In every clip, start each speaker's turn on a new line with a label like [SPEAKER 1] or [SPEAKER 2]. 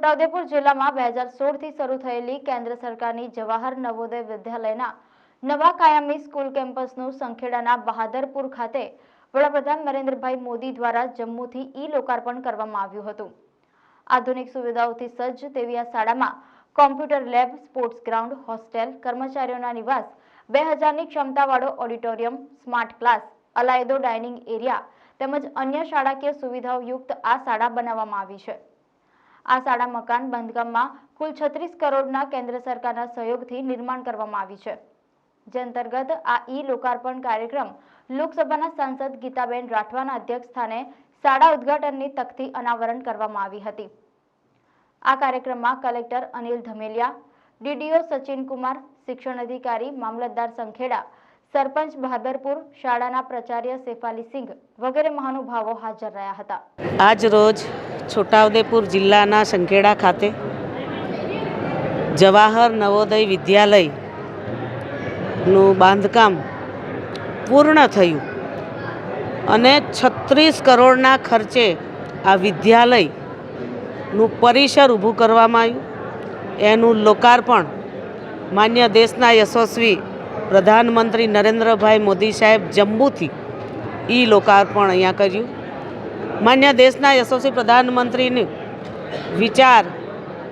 [SPEAKER 1] છોટાઉદેપુર જિલ્લામાં 2016 થી શરૂ થયેલી કેન્દ્ર સરકારની જવાહર નવોદય વિદ્યાલયના નવા કાયમી સ્કૂલ કેમ્પસનું સંખેડાના બહાદરપુર ખાતે વડાપ્રધાન નરેન્દ્રભાઈ મોદી દ્વારા જમ્મુથી ઈ-લોકાર્પણ કરવામાં આવ્યું હતું। આધુનિક સુવિધાઓથી સજ્જ તેવી આ શાળામાં computer lab, sports ground, hostel, કર્મચારીઓના નિવાસ, 2000ની ક્ષમતાવાળો ઓડિટોરિયમ, સ્માર્ટ ક્લાસ, અલાયદો ડાઇનિંગ એરિયા તેમજ અન્ય શાળાકીય સુવિધાઓ યુક્ત આ શાળા બનાવવામાં આવી છે। આ શાળા મકાન બાંધકામમાં કુલ 36 કરોડના કેન્દ્ર સરકારના સહયોગથી નિર્માણ કરવામાં આવી છે, જે અંતર્ગત આ ઈ-લોકાર્પણ કાર્યક્રમ લોકસભાના સાંસદ ગીતાબેન રાઠવાના અધ્યક્ષ સ્થાને શાળા ઉદ્ઘાટનની તકતી અનાવરણ કરવામાં આવી હતી। આ કાર્યક્રમમાં કલેક્ટર અનિલ ધમેલિયા, ડીડીઓ સચિન કુમાર, શિક્ષણ અધિકારી મામલતદાર સંખેડા, સરપંચ બહાદરપુર, શાળાના પ્રાચાર્ય શેફાલી સિંઘ વગેરે મહાનુભાવો હાજર રહ્યા હતા।
[SPEAKER 2] આજ રોજ છોટાઉદેપુર જિલ્લાના સંખેડા ખાતે જવાહર નવોદય વિદ્યાલયનું બાંધકામ પૂર્ણ થયું અને 36 કરોડના ખર્ચે આ વિદ્યાલયનું પરિસર ઊભું કરવામાં આવ્યું। એનું લોકાર્પણ માન્ય દેશના યશસ્વી પ્રધાનમંત્રી નરેન્દ્રભાઈ મોદી સાહેબ જમ્મુથી ઈ-લોકાર્પણ અહીંયા કર્યું। માન્ય દેશના યશસ્વી પ્રધાનમંત્રીનું વિચાર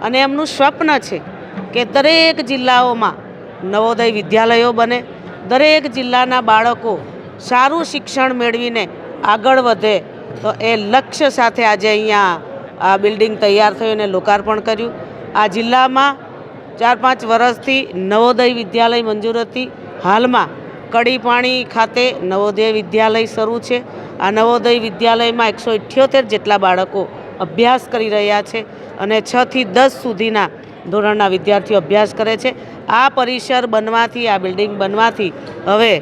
[SPEAKER 2] અને એમનું સ્વપ્ન છે કે દરેક જિલ્લાઓમાં નવોદય વિદ્યાલયો બને, દરેક જિલ્લાના બાળકો સારું શિક્ષણ મેળવીને આગળ વધે। તો એ લક્ષ્ય સાથે આજે અહીંયા આ બિલ્ડિંગ તૈયાર થયું અને લોકાર્પણ કર્યું। આ જિલ્લામાં 4-5 વર્ષથી નવોદય વિદ્યાલય મંજૂર હતી। હાલમાં કડીપાણી ખાતે નવોદય વિદ્યાલય શરૂ છે। આ નવોદય વિદ્યાલયમાં 178 જેટલા બાળકો અભ્યાસ કરી રહ્યા છે અને 6 થી 10 સુધીના ધોરણના વિદ્યાર્થીઓ અભ્યાસ કરે છે। આ પરિસર બનવાથી, આ બિલ્ડિંગ બનવાથી હવે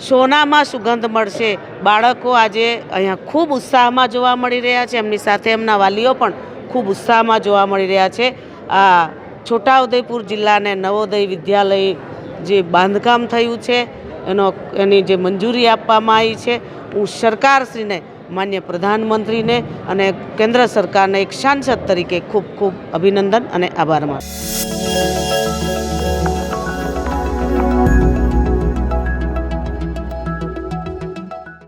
[SPEAKER 2] સોનામાં સુગંધ મળશે। બાળકો આજે અહીંયા ખૂબ ઉત્સાહમાં જોવા મળી રહ્યા છે, એમની સાથે એમના વાલીઓ પણ ખૂબ ઉત્સાહમાં જોવા મળી રહ્યા છે। આ છોટાઉદેપુર જિલ્લાને નવોદય વિદ્યાલય જે બાંધકામ થયું છે એની જે મંજૂરી આપવામાં આવી છે, હું સરકારશ્રીને, માન્ય પ્રધાનમંત્રીને અને કેન્દ્ર સરકારને એક સાંસદ તરીકે ખૂબ ખૂબ અભિનંદન અને આભાર માનું છું।